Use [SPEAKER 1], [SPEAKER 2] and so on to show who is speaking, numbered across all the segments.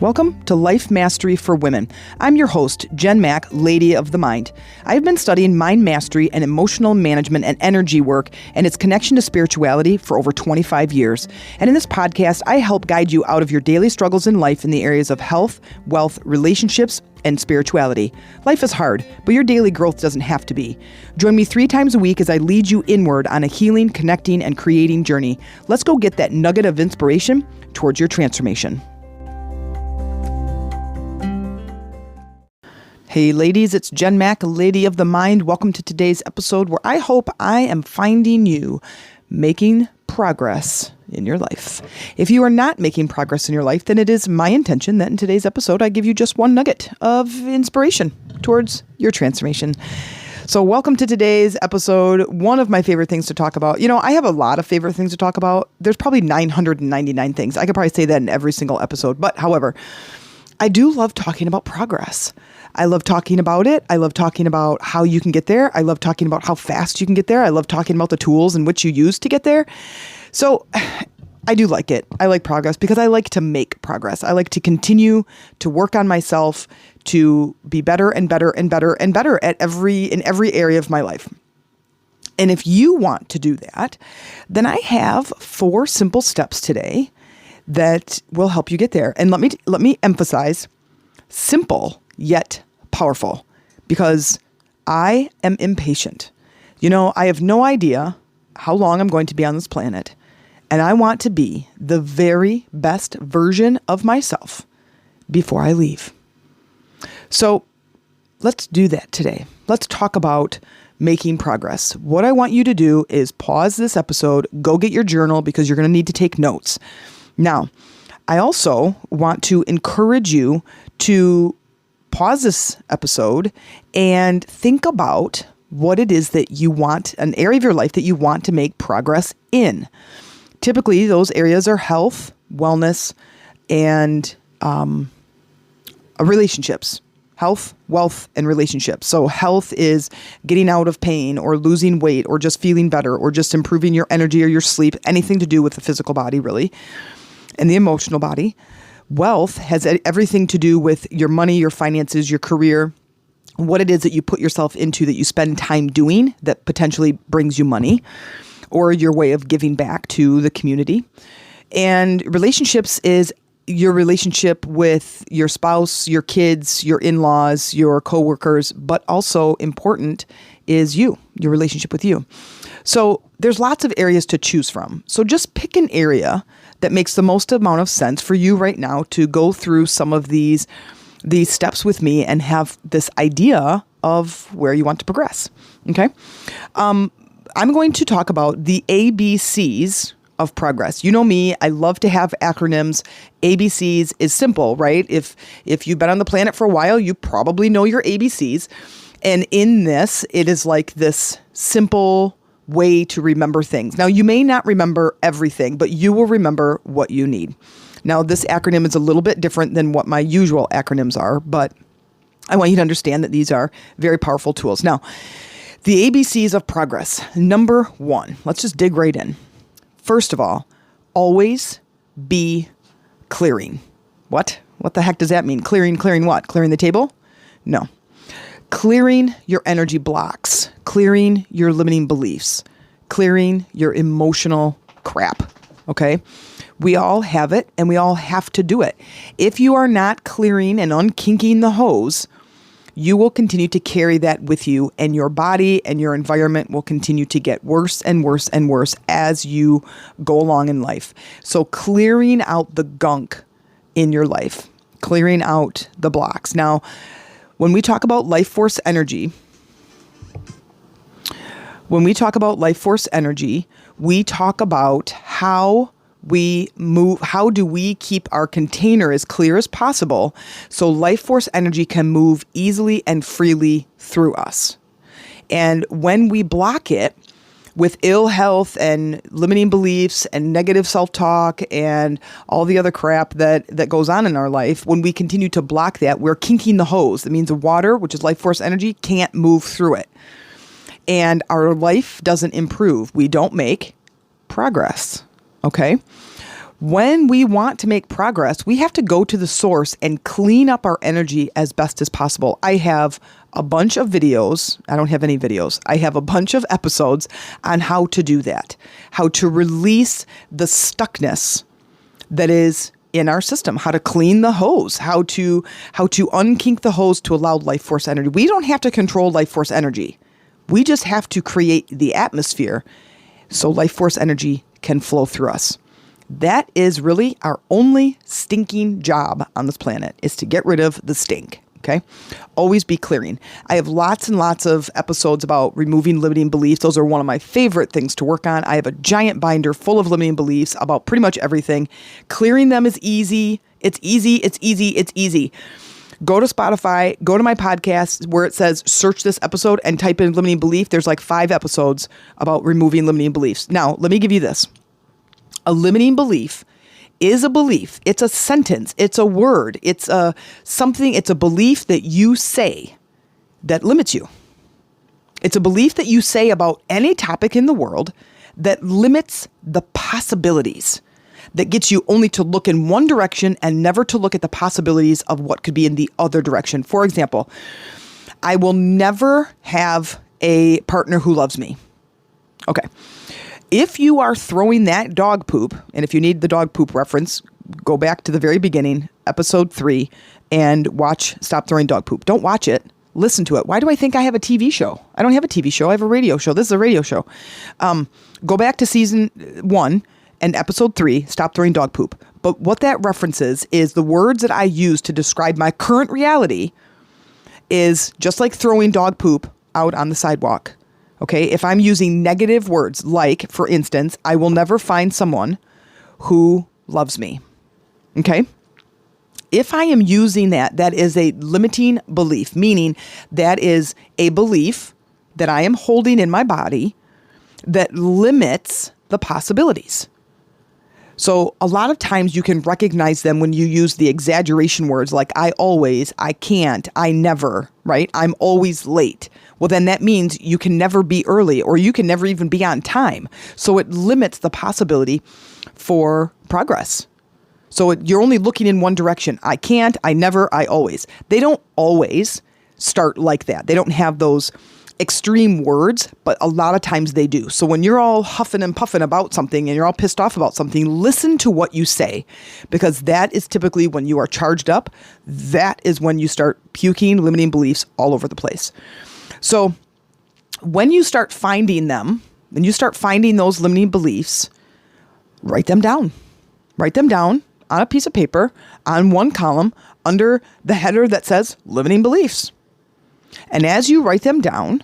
[SPEAKER 1] Welcome to Life Mastery for Women. I'm your host, Jen Mack, Lady of the Mind. I've been studying mind mastery and emotional management and energy work and its connection to spirituality for over 25 years. And in this podcast, I help guide you out of your daily struggles in life in the areas of health, wealth, relationships, and spirituality. Life is hard, but your daily growth doesn't have to be. Join me 3 times a week as I lead you inward on a healing, connecting, and creating journey. Let's go get that nugget of inspiration towards your transformation. Hey ladies, it's Jen Mack, Lady of the Mind. Welcome to today's episode where I hope I am finding you making progress in your life. If you are not making progress in your life, then it is my intention that in today's episode, I give you just one nugget of inspiration towards your transformation. So welcome to today's episode. One of my favorite things to talk about. I have a lot of favorite things to talk about. There's probably 999 things. I could probably say that in every single episode. But however, I do love talking about progress. I love talking about it. I love talking about how you can get there. I love talking about how fast you can get there. I love talking about the tools in which you use to get there. So I do like it. I like progress because I like to make progress. I like to continue to work on myself to be better and better and better and better in every area of my life. And if you want to do that, then I have 4 simple steps today that will help you get there. And let me emphasize, simple yet powerful, because I am impatient. I have no idea how long I'm going to be on this planet, and I want to be the very best version of myself before I leave. So let's do that today. Let's talk about making progress. What I want you to do is pause this episode, go get your journal because you're going to need to take notes. Now, I also want to encourage you to pause this episode and think about what it is that you want, an area of your life that you want to make progress in. Typically, those areas are health, wellness, and relationships. Health, wealth, and relationships. So health is getting out of pain or losing weight or just feeling better or just improving your energy or your sleep, anything to do with the physical body, really, and the emotional body. Wealth has everything to do with your money, your finances, your career, what it is that you put yourself into, that you spend time doing that potentially brings you money, or your way of giving back to the community. And relationships is your relationship with your spouse, your kids, your in-laws, your coworkers, but also important is your relationship with you. So there's lots of areas to choose from. So just pick an area that makes the most amount of sense for you right now to go through some of these steps with me and have this idea of where you want to progress. Okay. I'm going to talk about the ABCs of progress. You know me, I love to have acronyms. ABCs is simple, right? If you've been on the planet for a while, you probably know your ABCs. And in this, it is like this simple way to remember things. Now, you may not remember everything, but you will remember what you need. Now, this acronym is a little bit different than what my usual acronyms are, but I want you to understand that these are very powerful tools. Now, the ABCs of progress. Number 1, let's just dig right in. First of all, always be clearing. What? What the heck does that mean? Clearing what? Clearing the table? No. Clearing your energy blocks, clearing your limiting beliefs, clearing your emotional crap, okay? We all have it and we all have to do it. If you are not clearing and unkinking the hose, you will continue to carry that with you, and your body and your environment will continue to get worse and worse and worse as you go along in life. So clearing out the gunk in your life, clearing out the blocks. Now, when we talk about life force energy, we talk about how we move, how do we keep our container as clear as possible so life force energy can move easily and freely through us. And when we block it with ill health and limiting beliefs and negative self-talk and all the other crap that goes on in our life, when we continue to block that, we're kinking the hose. That means the water, which is life force energy, can't move through it. And our life doesn't improve. We don't make progress. Okay? When we want to make progress, we have to go to the source and clean up our energy as best as possible. I have a bunch of videos. I don't have any videos. I have a bunch of episodes on how to do that, how to release the stuckness that is in our system, how to clean the hose, how to unkink the hose to allow life force energy. We don't have to control life force energy. We just have to create the atmosphere so life force energy can flow through us. That is really our only stinking job on this planet, is to get rid of the stink. Okay. Always be clearing. I have lots and lots of episodes about removing limiting beliefs. Those are one of my favorite things to work on. I have a giant binder full of limiting beliefs about pretty much everything. Clearing them is easy. It's easy. It's easy. It's easy. Go to Spotify, go to my podcast where it says search this episode and type in limiting belief. There's like 5 episodes about removing limiting beliefs. Now, let me give you this. A limiting belief is a belief. It's a sentence. It's a word. It's a something. It's a belief that you say that limits you. It's a belief that you say about any topic in the world that limits the possibilities, that gets you only to look in one direction and never to look at the possibilities of what could be in the other direction. For example, I will never have a partner who loves me. Okay. If you are throwing that dog poop, and if you need the dog poop reference, go back to the very beginning, episode 3, and watch Stop Throwing Dog Poop. Don't watch it. Listen to it. Why do I think I have a TV show? I don't have a TV show. I have a radio show. This is a radio show. Go back to season 1 and episode 3, Stop Throwing Dog Poop. But what that references is the words that I use to describe my current reality is just like throwing dog poop out on the sidewalk. Okay, if I'm using negative words, like, for instance, I will never find someone who loves me. Okay? If I am using that, that is a limiting belief, meaning that is a belief that I am holding in my body that limits the possibilities. So a lot of times you can recognize them when you use the exaggeration words like I always, I can't, I never, right? I'm always late. Well, then that means you can never be early or you can never even be on time. So it limits the possibility for progress. So you're only looking in one direction. I can't, I never, I always. They don't always start like that. They don't have those extreme words, but a lot of times they do. So when you're all huffing and puffing about something and you're all pissed off about something, listen to what you say, because that is typically when you are charged up. That is when you start puking limiting beliefs all over the place. So when you start finding them, when you start finding those limiting beliefs, write them down. Write them down on a piece of paper on one column under the header that says limiting beliefs. And as you write them down,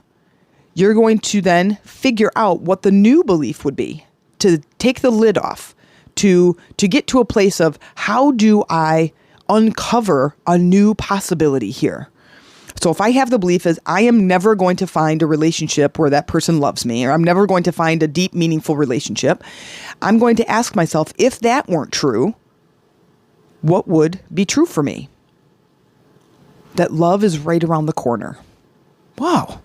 [SPEAKER 1] you're going to then figure out what the new belief would be, to take the lid off, to get to a place of how do I uncover a new possibility here? So if I have the belief is I am never going to find a relationship where that person loves me, or I'm never going to find a deep, meaningful relationship, I'm going to ask myself, if that weren't true, what would be true for me? That love is right around the corner. Wow.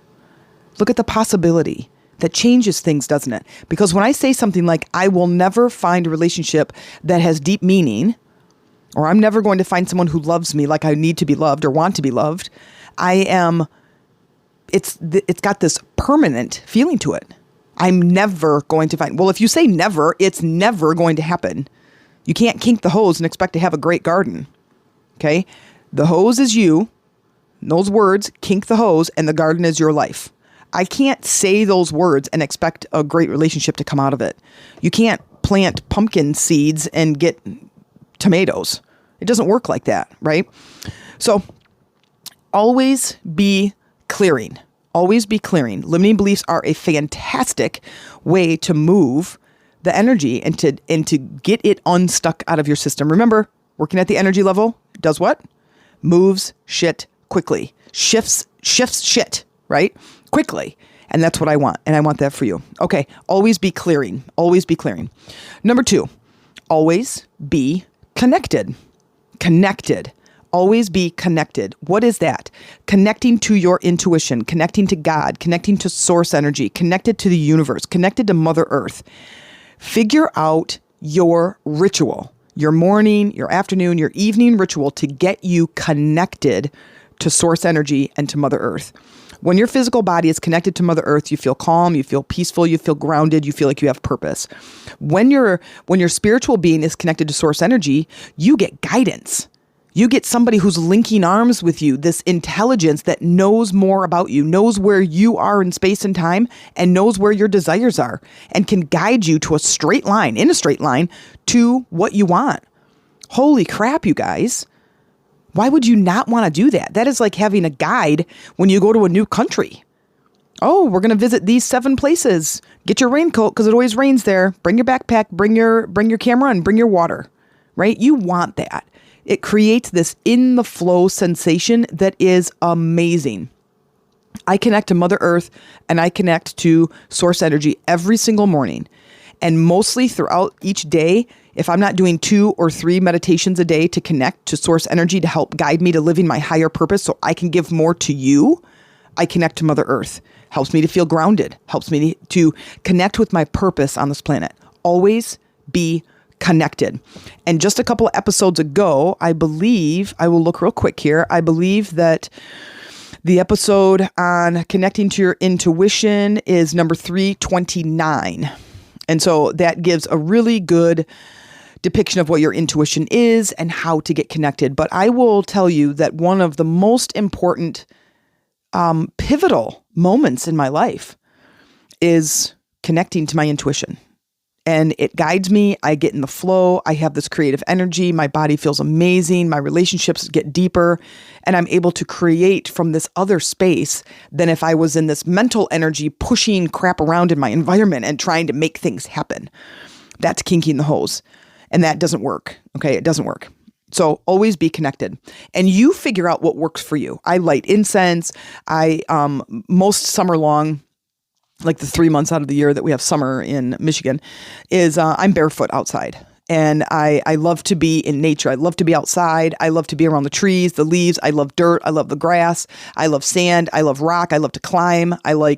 [SPEAKER 1] Look at the possibility. That changes things, doesn't it? Because when I say something like, I will never find a relationship that has deep meaning, or I'm never going to find someone who loves me like I need to be loved or want to be loved, it's got this permanent feeling to it. I'm never going to find, well, if you say never, it's never going to happen. You can't kink the hose and expect to have a great garden. Okay? The hose is you. Those words, kink the hose, and the garden is your life. I can't say those words and expect a great relationship to come out of it. You can't plant pumpkin seeds and get tomatoes. It doesn't work like that, right? So always be clearing. Always be clearing. Limiting beliefs are a fantastic way to move the energy and to get it unstuck out of your system. Remember, working at the energy level does what? Moves shit quickly. Shifts shit, right? Quickly. And that's what I want. And I want that for you. Okay. Always be clearing. Always be clearing. Number 2, always be connected. Connected. Always be connected. What is that? Connecting to your intuition, connecting to God, connecting to source energy, connected to the universe, connected to Mother Earth. Figure out your ritual, your morning, your afternoon, your evening ritual to get you connected to source energy and to Mother Earth. When your physical body is connected to Mother Earth, you feel calm, you feel peaceful, you feel grounded, you feel like you have purpose. When your spiritual being is connected to source energy, you get guidance. You get somebody who's linking arms with you, this intelligence that knows more about you, knows where you are in space and time, and knows where your desires are, and can guide you to a straight line, to what you want. Holy crap, you guys. Why would you not want to do that? That is like having a guide when you go to a new country. Oh, we're going to visit these 7 places. Get your raincoat because it always rains there. Bring your backpack, bring your camera, and bring your water, right? You want that. It creates this in the flow sensation that is amazing. I connect to Mother Earth and I connect to source energy every single morning. And mostly throughout each day, if I'm not doing 2 or 3 meditations a day to connect to source energy to help guide me to living my higher purpose so I can give more to you, I connect to Mother Earth. Helps me to feel grounded, helps me to connect with my purpose on this planet. Always be connected. And just a couple of episodes ago, I believe, I will look real quick here, I believe that the episode on connecting to your intuition is number 329. And so that gives a really good depiction of what your intuition is and how to get connected. But I will tell you that one of the most important pivotal moments in my life is connecting to my intuition. And it guides me. I get in the flow. I have this creative energy. My body feels amazing. My relationships get deeper. And I'm able to create from this other space than if I was in this mental energy pushing crap around in my environment and trying to make things happen. That's kinking the hose. And that doesn't work. Okay, it doesn't work. So always be connected. And you figure out what works for you. I light incense. Most summer long, like the 3 months out of the year that we have summer in Michigan, is I'm barefoot outside. And I love to be in nature. I love to be outside. I love to be around the trees, the leaves. I love dirt. I love the grass. I love sand. I love rock. I love to climb. I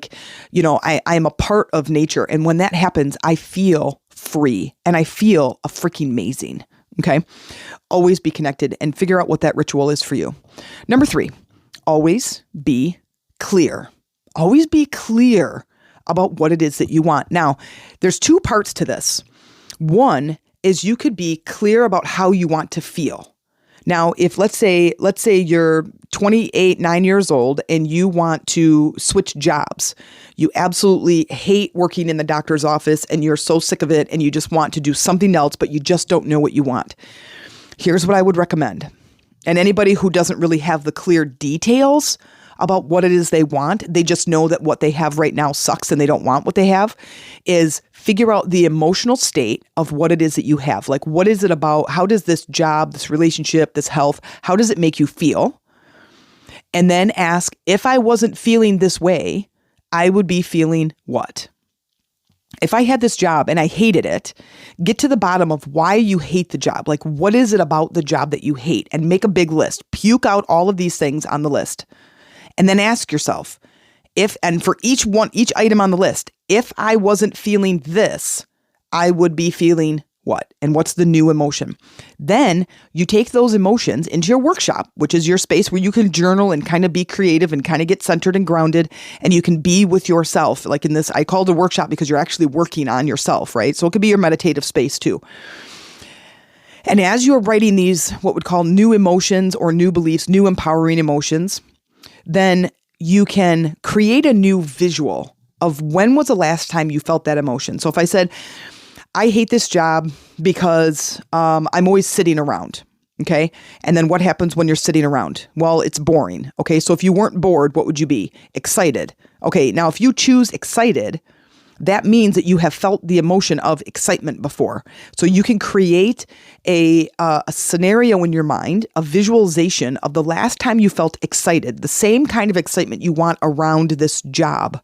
[SPEAKER 1] am a part of nature. And when that happens, I feel free and I feel a freaking amazing. Okay. Always be connected and figure out what that ritual is for you. Number 3, always be clear. Always be clear about what it is that you want. Now, there's 2 parts to this. One is you could be clear about how you want to feel. Now, if let's say you're 28, 9 years old and you want to switch jobs, you absolutely hate working in the doctor's office and you're so sick of it and you just want to do something else, but you just don't know what you want. Here's what I would recommend. And anybody who doesn't really have the clear details about what it is they want, they just know that what they have right now sucks and they don't want what they have, is figure out the emotional state of what it is that you have. Like, what is it about? How does this job, this relationship, this health, how does it make you feel? And then ask, if I wasn't feeling this way, I would be feeling what? If I had this job and I hated it, get to the bottom of why you hate the job. Like, what is it about the job that you hate? And make a big list. Puke out all of these things on the list. And then ask yourself, for each item on the list, if I wasn't feeling this, I would be feeling what? And what's the new emotion? Then you take those emotions into your workshop, which is your space where you can journal and kind of be creative and kind of get centered and grounded, and you can be with yourself. Like in this, I call it a workshop because you're actually working on yourself, right? So it could be your meditative space too. And as you're writing these, what we'd call new emotions or new beliefs, new empowering emotions, then you can create a new visual of when was the last time you felt that emotion. So if I said, I hate this job because I'm always sitting around, okay? And then what happens when you're sitting around? Well, it's boring, okay? So if you weren't bored, what would you be? Excited. Okay, now if you choose excited, that means that you have felt the emotion of excitement before. So you can create a scenario in your mind, a visualization of the last time you felt excited, the same kind of excitement you want around this job.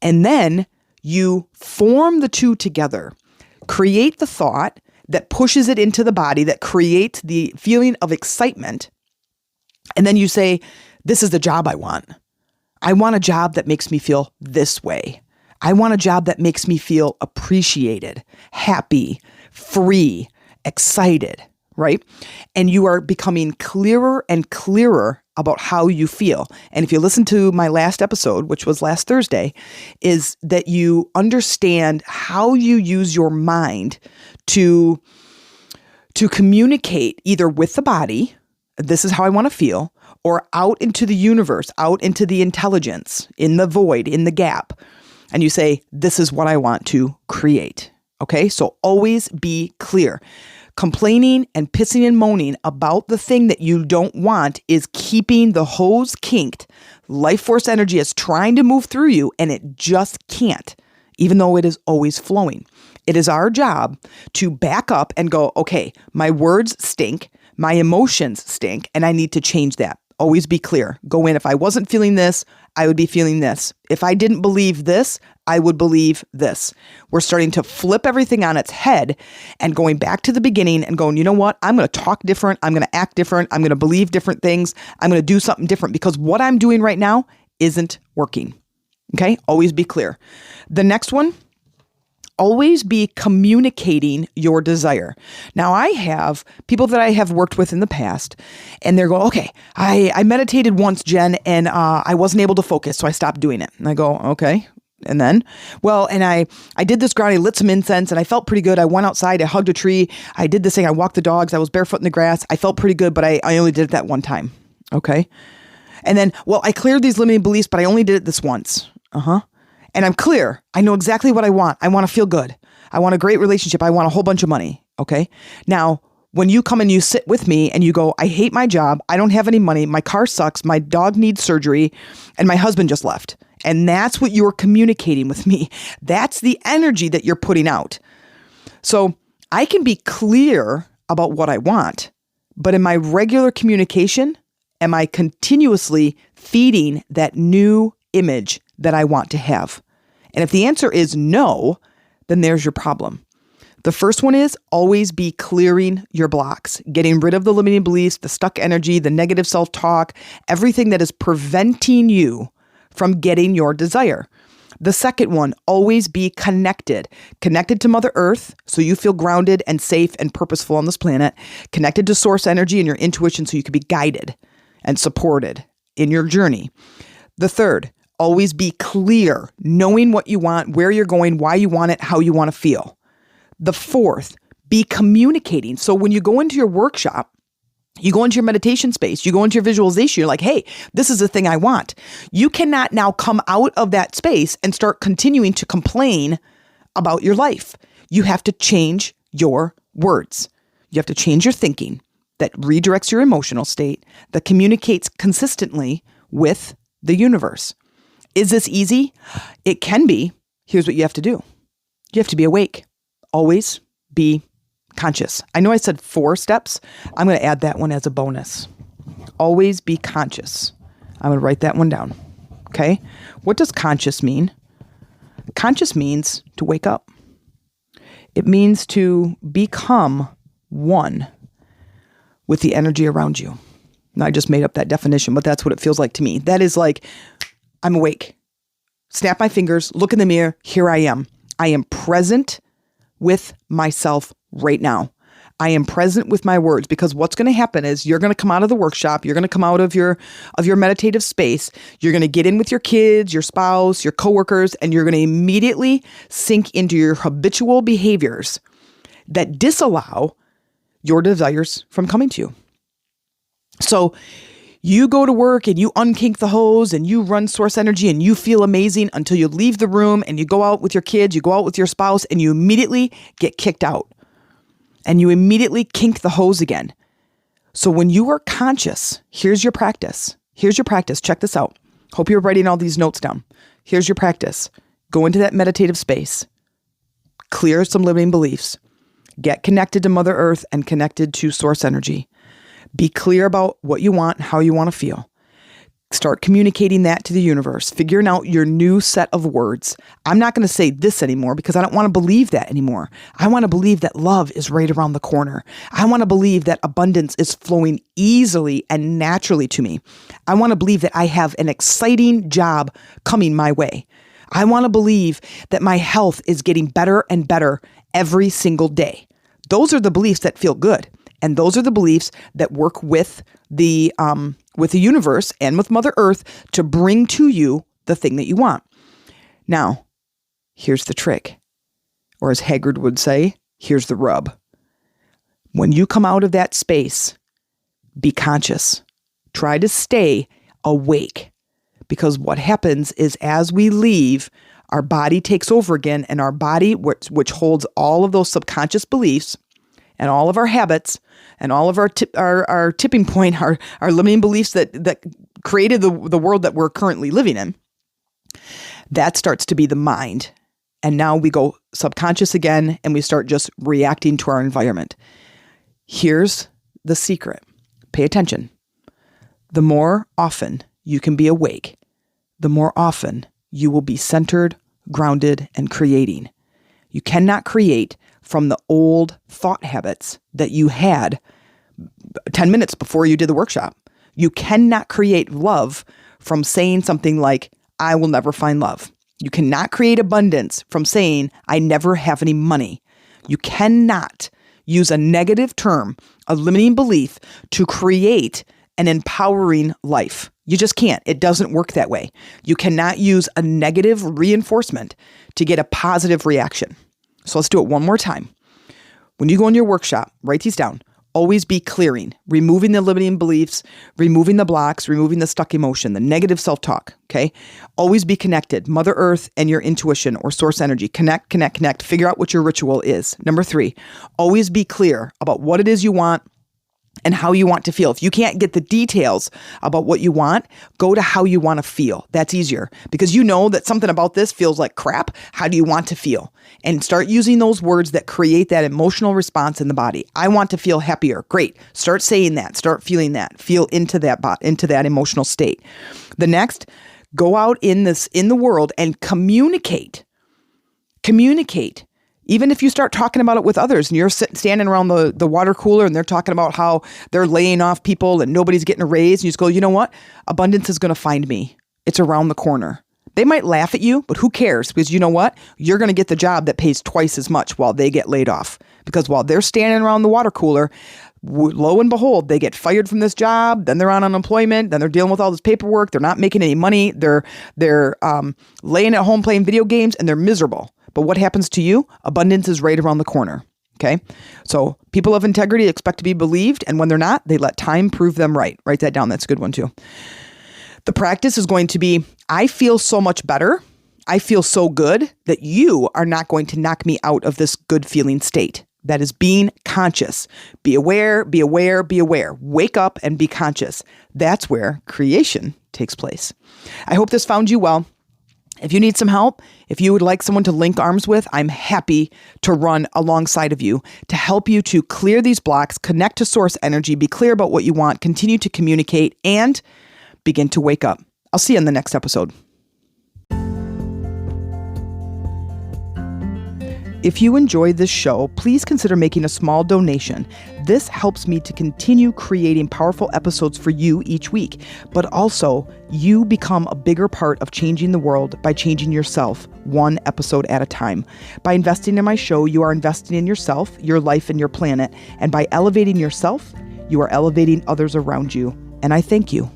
[SPEAKER 1] And then you form the 2 together. Create the thought that pushes it into the body, that creates the feeling of excitement. And then you say, this is the job I want. I want a job that makes me feel this way. I want a job that makes me feel appreciated, happy, free, excited, right? And you are becoming clearer and clearer about how you feel. And if you listen to my last episode, which was last Thursday, is that you understand how you use your mind to communicate either with the body, this is how I want to feel, or out into the universe, out into the intelligence, in the void, in the gap. And you say, this is what I want to create. Okay, so always be clear. Complaining and pissing and moaning about the thing that you don't want is keeping the hose kinked. Life force energy is trying to move through you and it just can't, even though it is always flowing. It is our job to back up and go, okay, my words stink, my emotions stink, and I need to change that. Always be clear. Go in. If I wasn't feeling this, I would be feeling this. If I didn't believe this, I would believe this. We're starting to flip everything on its head and going back to the beginning and going, you know what? I'm going to talk different. I'm going to act different. I'm going to believe different things. I'm going to do something different because what I'm doing right now isn't working. Okay? Always be clear. The next one, always be communicating your desire. Now, I have people that I have worked with in the past, and they're going, okay, I meditated once, Jen, and I wasn't able to focus, so I stopped doing it. And I go, okay. And then, well, and I did this ground, I lit some incense, and I felt pretty good. I went outside, I hugged a tree, I did this thing, I walked the dogs, I was barefoot in the grass. I felt pretty good, but I only did it that one time. Okay. And then, well, I cleared these limiting beliefs, but I only did it this once. And I'm clear. I know exactly what I want. I want to feel good. I want a great relationship. I want a whole bunch of money. Okay. Now, when you come and you sit with me and you go, I hate my job. I don't have any money. My car sucks. My dog needs surgery. And my husband just left. And that's what you're communicating with me. That's the energy that you're putting out. So I can be clear about what I want, but in my regular communication, am I continuously feeding that new image that I want to have? And if the answer is no, then there's your problem. The first one is always be clearing your blocks, getting rid of the limiting beliefs, the stuck energy, the negative self-talk, everything that is preventing you from getting your desire. The second one, always be connected to Mother Earth so you feel grounded and safe and purposeful on this planet, connected to source energy and your intuition so you can be guided and supported in your journey. The third, always be clear, knowing what you want, where you're going, why you want it, how you want to feel. The fourth, be communicating. So when you go into your workshop, you go into your meditation space, you go into your visualization, you're like, hey, this is the thing I want. You cannot now come out of that space and start continuing to complain about your life. You have to change your words. You have to change your thinking that redirects your emotional state, that communicates consistently with the universe. Is this easy? It can be. Here's what you have to do. You have to be awake. Always be conscious. I know I said 4 steps. I'm going to add that one as a bonus. Always be conscious. I'm going to write that one down. Okay? What does conscious mean? Conscious means to wake up. It means to become one with the energy around you. Now, I just made up that definition, but that's what it feels like to me. That is like, I'm awake. Snap my fingers, look in the mirror. Here I am. I am present with myself right now. I am present with my words because what's going to happen is you're going to come out of the workshop. You're going to come out of your meditative space. You're going to get in with your kids, your spouse, your coworkers, and you're going to immediately sink into your habitual behaviors that disallow your desires from coming to you. So you go to work and you unkink the hose and you run source energy and you feel amazing until you leave the room and you go out with your kids, you go out with your spouse, and you immediately get kicked out and you immediately kink the hose again. So when you are conscious, here's your practice. Here's your practice. Check this out. Hope you're writing all these notes down. Here's your practice. Go into that meditative space. Clear some limiting beliefs. Get connected to Mother Earth and connected to source energy. Be clear about what you want, how you want to feel. Start communicating that to the universe, figuring out your new set of words. I'm not going to say this anymore because I don't want to believe that anymore. I want to believe that love is right around the corner. I want to believe that abundance is flowing easily and naturally to me. I want to believe that I have an exciting job coming my way. I want to believe that my health is getting better and better every single day. Those are the beliefs that feel good. And those are the beliefs that work with the universe and with Mother Earth to bring to you the thing that you want. Now, here's the trick. Or as Haggard would say, here's the rub. When you come out of that space, be conscious. Try to stay awake. Because what happens is as we leave, our body takes over again, and our body, which holds all of those subconscious beliefs and all of our habits and all of our tipping point, our limiting beliefs that created the world that we're currently living in, that starts to be the mind. And now we go subconscious again, and we start just reacting to our environment. Here's the secret. Pay attention. The more often you can be awake, the more often you will be centered, grounded, and creating. You cannot create from the old thought habits that you had 10 minutes before you did the workshop. You cannot create love from saying something like, I will never find love. You cannot create abundance from saying, I never have any money. You cannot use a negative term, a limiting belief, to create an empowering life. You just can't. It doesn't work that way. You cannot use a negative reinforcement to get a positive reaction. So let's do it one more time. When you go in your workshop, write these down. Always be clearing, removing the limiting beliefs, removing the blocks, removing the stuck emotion, the negative self-talk, okay? Always be connected, Mother Earth and your intuition or source energy. Connect. Figure out what your ritual is. Number 3, always be clear about what it is you want and how you want to feel. If you can't get the details about what you want, go to how you want to feel. That's easier because you know that something about this feels like crap. How do you want to feel? And start using those words that create that emotional response in the body. I want to feel happier. Great. Start saying that. Start feeling that. Feel into that emotional state. The next, go out in the world and communicate. Communicate. Even if you start talking about it with others and you're standing around the water cooler and they're talking about how they're laying off people and nobody's getting a raise, and you just go, you know what? Abundance is going to find me. It's around the corner. They might laugh at you, but who cares? Because you know what? You're going to get the job that pays twice as much while they get laid off. Because while they're standing around the water cooler, lo and behold, they get fired from this job. Then they're on unemployment. Then they're dealing with all this paperwork. They're not making any money. They're laying at home playing video games, and they're miserable. But what happens to you? Abundance is right around the corner. Okay? So people of integrity expect to be believed, and when they're not, they let time prove them right. Write that down. That's a good one too. The practice is going to be, I feel so much better. I feel so good that you are not going to knock me out of this good feeling state. That is being conscious. Be aware, be aware, be aware. Wake up and be conscious. That's where creation takes place. I hope this found you well. If you need some help, if you would like someone to link arms with, I'm happy to run alongside of you to help you to clear these blocks, connect to source energy, be clear about what you want, continue to communicate, and begin to wake up. I'll see you in the next episode. If you enjoyed this show, please consider making a small donation. This helps me to continue creating powerful episodes for you each week, but also you become a bigger part of changing the world by changing yourself one episode at a time. By investing in my show, you are investing in yourself, your life, and your planet. And by elevating yourself, you are elevating others around you. And I thank you.